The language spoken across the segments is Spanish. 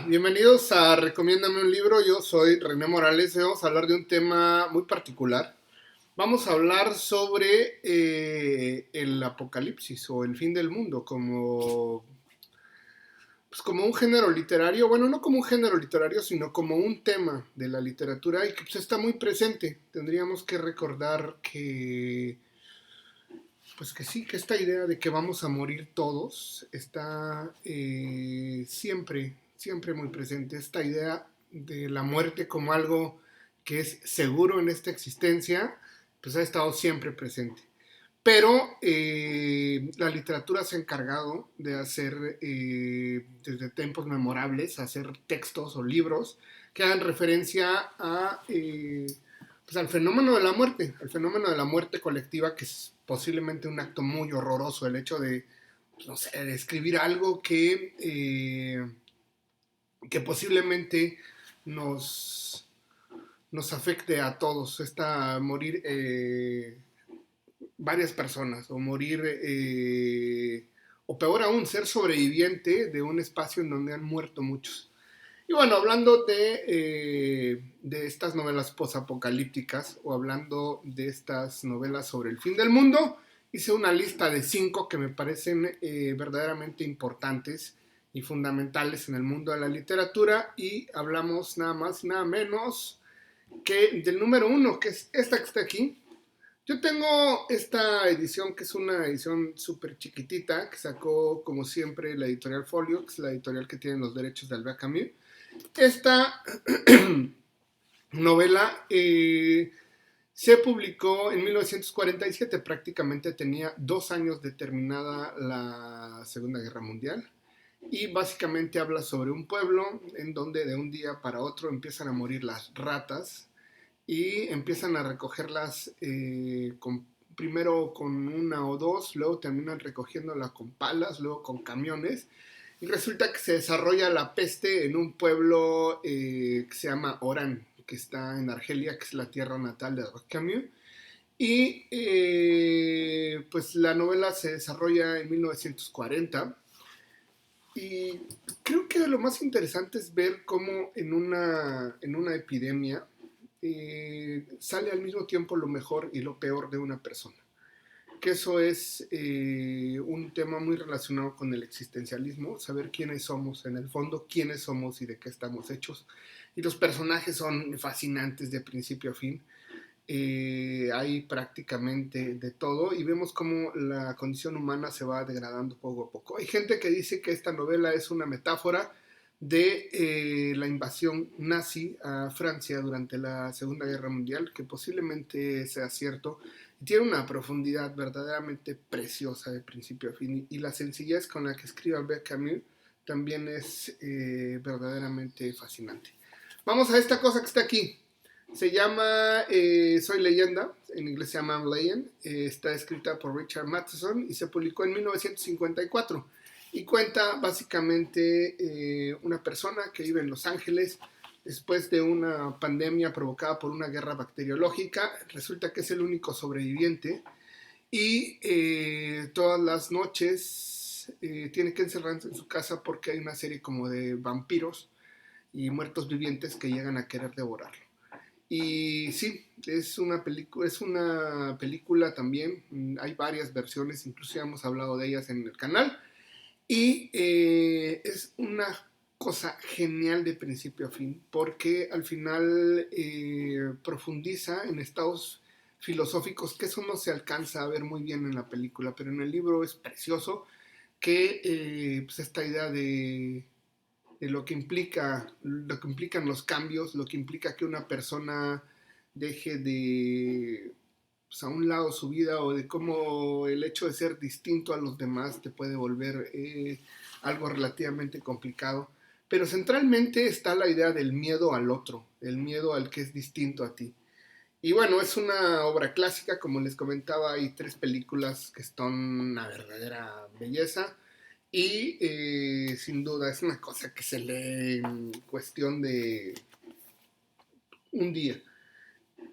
Bienvenidos a Recomiéndame un libro. Yo soy René Morales y vamos a hablar de un tema muy particular. Vamos a hablar sobre el apocalipsis o el fin del mundo como un género literario. Bueno, no como un género literario, sino como un tema de la literatura y que pues, está muy presente. Tendríamos que recordar pues que sí, que esta idea de que vamos a morir todos está siempre, siempre muy presente. Esta idea de la muerte como algo que es seguro en esta existencia, pues ha estado siempre presente. Pero la literatura se ha encargado de hacer, desde tiempos memorables, hacer textos o libros que hagan referencia pues al fenómeno de la muerte, al fenómeno de la muerte colectiva, que es posiblemente un acto muy horroroso, el hecho de, pues, no sé, de escribir algo que posiblemente nos, nos afecte a todos, esta morir varias personas o morir, o peor aún, ser sobreviviente de un espacio en donde han muerto muchos. Y bueno, hablando de estas novelas posapocalípticas o hablando de estas novelas sobre el fin del mundo, hice una lista de 5 que me parecen verdaderamente importantes y fundamentales en el mundo de la literatura y hablamos nada más y nada menos que del número 1, que es esta que está aquí. Yo tengo esta edición que es una edición súper chiquitita que sacó como siempre la editorial Folio, que es la editorial que tiene los derechos de Albert Camus. Esta novela se publicó en 1947, prácticamente tenía 2 años de terminada la Segunda Guerra Mundial y básicamente habla sobre un pueblo en donde de un día para otro empiezan a morir las ratas y empiezan a recogerlas primero con una o dos, luego terminan recogiéndola con palas, luego con camiones y resulta que se desarrolla la peste en un pueblo que se llama Orán, que está en Argelia, que es la tierra natal de Camus. Y pues la novela se desarrolla en 1940. Y creo que lo más interesante es ver cómo en una epidemia sale al mismo tiempo lo mejor y lo peor de una persona, que eso es un tema muy relacionado con el existencialismo, saber quiénes somos en el fondo, quiénes somos y de qué estamos hechos. Y los personajes son fascinantes de principio a fin. Hay prácticamente de todo y vemos cómo la condición humana se va degradando poco a poco. Hay gente que dice que esta novela es una metáfora de la invasión nazi a Francia durante la Segunda Guerra Mundial, que posiblemente sea cierto, y tiene una profundidad verdaderamente preciosa de principio a fin, y la sencillez con la que escribe Albert Camus también es verdaderamente fascinante. Vamos a esta cosa que está aquí. Se llama Soy Leyenda, en inglés se llama I'm Legend, está escrita por Richard Matheson y se publicó en 1954 y cuenta básicamente una persona que vive en Los Ángeles después de una pandemia provocada por una guerra bacteriológica. Resulta que es el único sobreviviente y todas las noches tiene que encerrarse en su casa porque hay una serie como de vampiros y muertos vivientes que llegan a querer devorarlo. Y sí, es una película también, hay varias versiones, incluso hemos hablado de ellas en el canal, y es una cosa genial de principio a fin, porque al final profundiza en estados filosóficos, que eso no se alcanza a ver muy bien en la película, pero en el libro es precioso, que pues esta idea de lo que implican los cambios, lo que implica que una persona deje de pues, a un lado su vida o de cómo el hecho de ser distinto a los demás te puede volver algo relativamente complicado. Pero centralmente está la idea del miedo al otro, el miedo al que es distinto a ti. Y bueno, es una obra clásica, como les comentaba, hay 3 películas que son una verdadera belleza. Y sin duda es una cosa que se lee en cuestión de un día.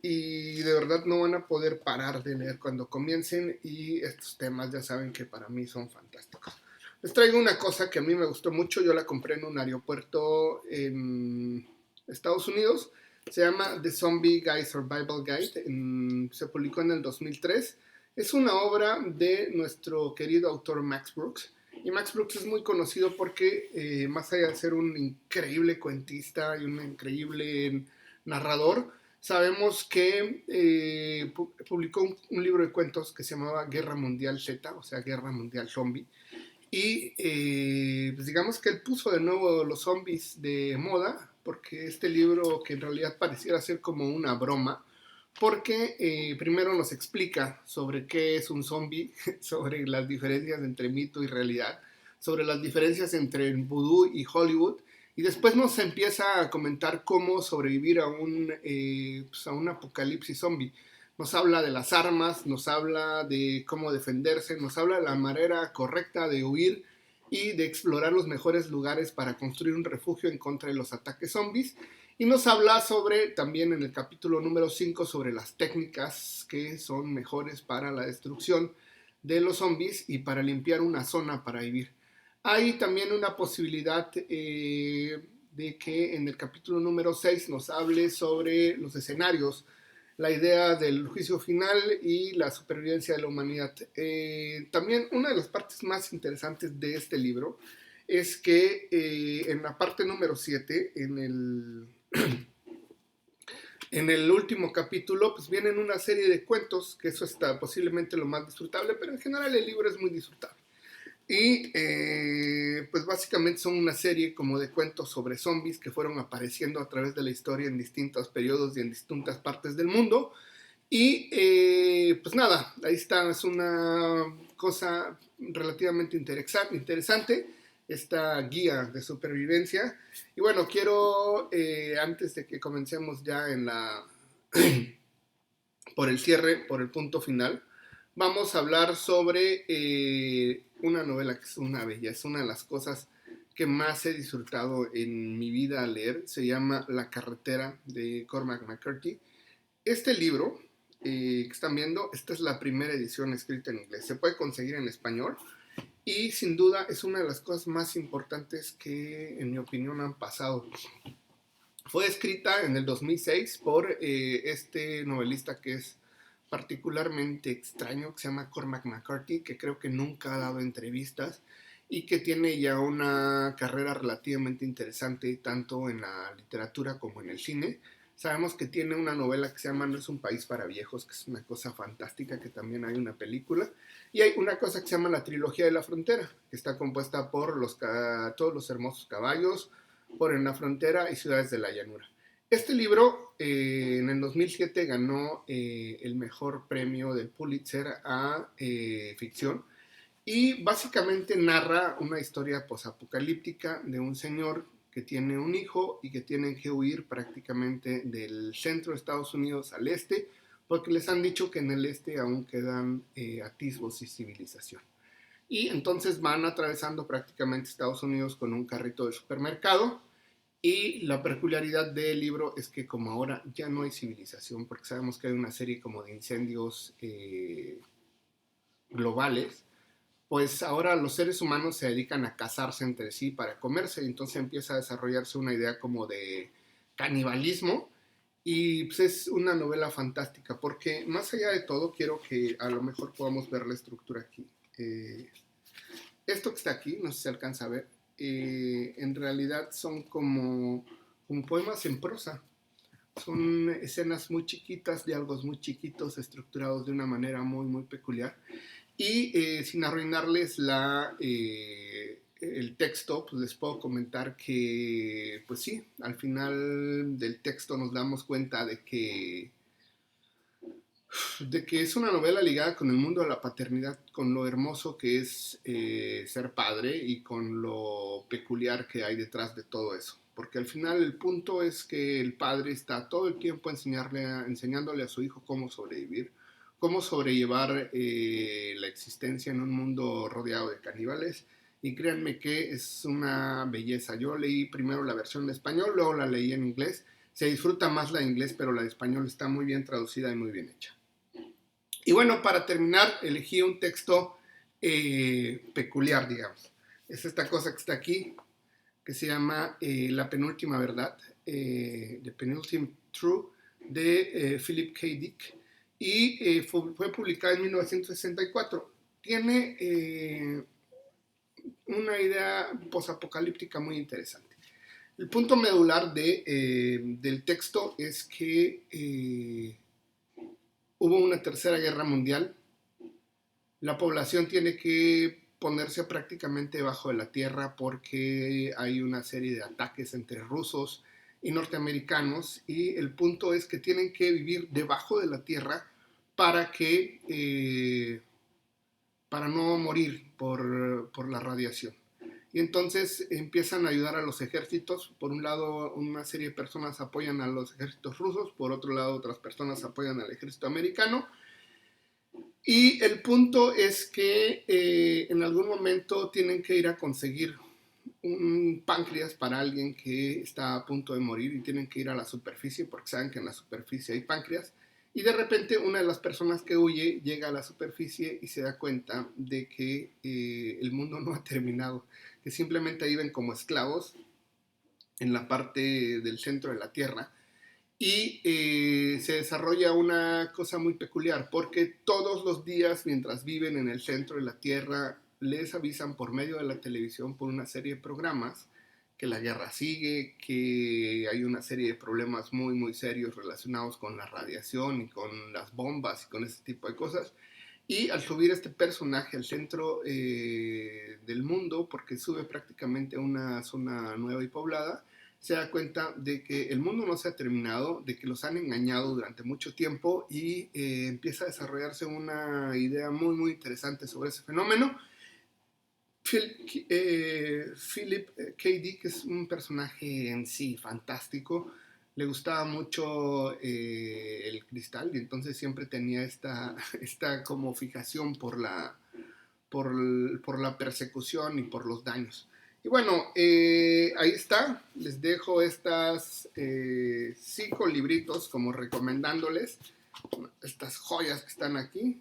Y de verdad no van a poder parar de leer cuando comiencen. Y estos temas ya saben que para mí son fantásticos. Les traigo una cosa que a mí me gustó mucho, yo la compré en un aeropuerto en Estados Unidos, se llama The Zombie Guy Survival Guide, se publicó en el 2003. Es una obra de nuestro querido autor Max Brooks, y Max Brooks es muy conocido porque más allá de ser un increíble cuentista y un increíble narrador, sabemos que publicó un libro de cuentos que se llamaba Guerra Mundial Z, o sea, Guerra Mundial Zombie, y pues digamos que él puso de nuevo los zombies de moda, porque este libro que en realidad pareciera ser como una broma, porque primero nos explica sobre qué es un zombie, sobre las diferencias entre mito y realidad, sobre las diferencias entre el vudú y Hollywood, y después nos empieza a comentar cómo sobrevivir pues a un apocalipsis zombie. Nos habla de las armas, nos habla de cómo defenderse, nos habla de la manera correcta de huir y de explorar los mejores lugares para construir un refugio en contra de los ataques zombies. Y nos habla sobre, también en el capítulo número 5, sobre las técnicas que son mejores para la destrucción de los zombies y para limpiar una zona para vivir. Hay también una posibilidad de que en el capítulo número 6 nos hable sobre los escenarios, la idea del juicio final y la supervivencia de la humanidad. También una de las partes más interesantes de este libro es que en la parte número 7, en el último capítulo, pues vienen una serie de cuentos, que eso está posiblemente lo más disfrutable, pero en general el libro es muy disfrutable. Y pues básicamente son una serie como de cuentos sobre zombies que fueron apareciendo a través de la historia en distintos periodos y en distintas partes del mundo. Y pues nada, ahí está, es una cosa relativamente interesante, esta guía de supervivencia. Y bueno, quiero, antes de que comencemos ya por el cierre, por el punto final, vamos a hablar sobre una novela que es una belleza, una de las cosas que más he disfrutado en mi vida al leer. Se llama La carretera, de Cormac McCarthy. Este libro que están viendo, esta es la primera edición escrita en inglés. Se puede conseguir en español y sin duda es una de las cosas más importantes que en mi opinión han pasado. Fue escrita en el 2006 por este novelista que es particularmente extraño, que se llama Cormac McCarthy, que creo que nunca ha dado entrevistas y que tiene ya una carrera relativamente interesante tanto en la literatura como en el cine. Sabemos que tiene una novela que se llama No es un país para viejos, que es una cosa fantástica, que también hay una película. Y hay una cosa que se llama la trilogía de la frontera, que está compuesta por todos los hermosos caballos, por En la frontera y Ciudades de la llanura. Este libro en el 2007 ganó el mejor premio del Pulitzer a ficción, y básicamente narra una historia posapocalíptica de un señor que tiene un hijo y que tienen que huir prácticamente del centro de Estados Unidos al este, porque les han dicho que en el este aún quedan atisbos y civilización. Y entonces van atravesando prácticamente Estados Unidos con un carrito de supermercado. Y la peculiaridad del libro es que como ahora ya no hay civilización, porque sabemos que hay una serie como de incendios globales, pues ahora los seres humanos se dedican a cazarse entre sí para comerse, y entonces empieza a desarrollarse una idea como de canibalismo. Y pues es una novela fantástica, porque más allá de todo, quiero que a lo mejor podamos ver la estructura aquí. Esto que está aquí, no sé si se alcanza a ver, en realidad son como poemas en prosa. Son escenas muy chiquitas, diálogos muy chiquitos, estructurados de una manera muy, muy peculiar. Y sin arruinarles el texto, pues les puedo comentar que, pues sí, al final del texto nos damos cuenta de que es una novela ligada con el mundo de la paternidad, con lo hermoso que es ser padre y con lo peculiar que hay detrás de todo eso. Porque al final el punto es que el padre está todo el tiempo enseñándole a su hijo cómo sobrevivir, cómo sobrellevar la existencia en un mundo rodeado de caníbales. Y créanme que es una belleza. Yo leí primero la versión de español, luego la leí en inglés. Se disfruta más la de inglés, pero la de español está muy bien traducida y muy bien hecha. Y bueno, para terminar, elegí un texto peculiar, digamos. es esta cosa que está aquí, que se llama La Penúltima Verdad, The Penultimate Truth, de Philip K. Dick, y fue publicada en 1964. Tiene una idea posapocalíptica muy interesante. El punto medular del texto es que hubo una tercera guerra mundial, la población tiene que ponerse prácticamente debajo de la tierra porque hay una serie de ataques entre rusos y norteamericanos, y el punto es que tienen que vivir debajo de la tierra para para no morir por la radiación. Y entonces empiezan a ayudar a los ejércitos. Por un lado, una serie de personas apoyan a los ejércitos rusos, por otro lado, otras personas apoyan al ejército americano. Y el punto es que en algún momento tienen que ir a conseguir un páncreas para alguien que está a punto de morir, y tienen que ir a la superficie porque saben que en la superficie hay páncreas. Y de repente una de las personas que huye llega a la superficie y se da cuenta de que el mundo no ha terminado, que simplemente viven como esclavos en la parte del centro de la Tierra. Y se desarrolla una cosa muy peculiar, porque todos los días mientras viven en el centro de la Tierra les avisan por medio de la televisión, por una serie de programas, que la guerra sigue, que hay una serie de problemas muy muy serios relacionados con la radiación y con las bombas y con ese tipo de cosas. Y al subir este personaje al centro del mundo, porque sube prácticamente a una zona nueva y poblada, se da cuenta de que el mundo no se ha terminado, de que los han engañado durante mucho tiempo, y empieza a desarrollarse una idea muy muy interesante sobre ese fenómeno. Philip K. Dick es un personaje en sí fantástico. Le gustaba mucho el cristal, y entonces siempre tenía esta como fijación por la persecución y por los daños. Y bueno, ahí está. Les dejo estas 5 libritos como recomendándoles. Estas joyas que están aquí,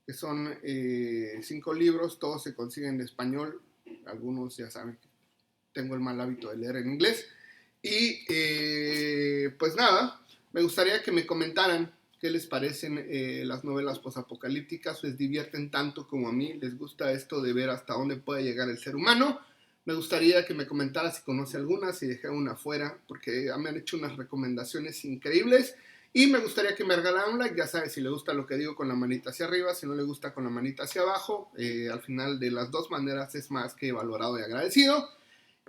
que son 5 libros, todos se consiguen en español. Algunos ya saben que tengo el mal hábito de leer en inglés. Y pues nada, me gustaría que me comentaran qué les parecen las novelas posapocalípticas. ¿Les divierten tanto como a mí? ¿Les gusta esto de ver hasta dónde puede llegar el ser humano? Me gustaría que me comentara si conoce alguna, si dejé una fuera, porque me han hecho unas recomendaciones increíbles. Y me gustaría que me regalara un like. Ya sabes, si le gusta lo que digo, con la manita hacia arriba; si no le gusta, con la manita hacia abajo. Al final, de las dos maneras es más que valorado y agradecido.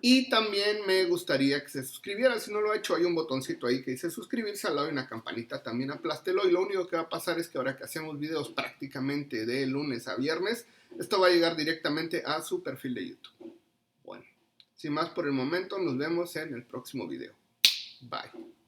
Y también me gustaría que se suscribiera. Si no lo ha hecho, hay un botoncito ahí que dice suscribirse, al lado de una campanita, también aplástelo. Y lo único que va a pasar es que ahora que hacemos videos prácticamente de lunes a viernes, esto va a llegar directamente a su perfil de YouTube. Bueno, sin más por el momento, nos vemos en el próximo video. Bye.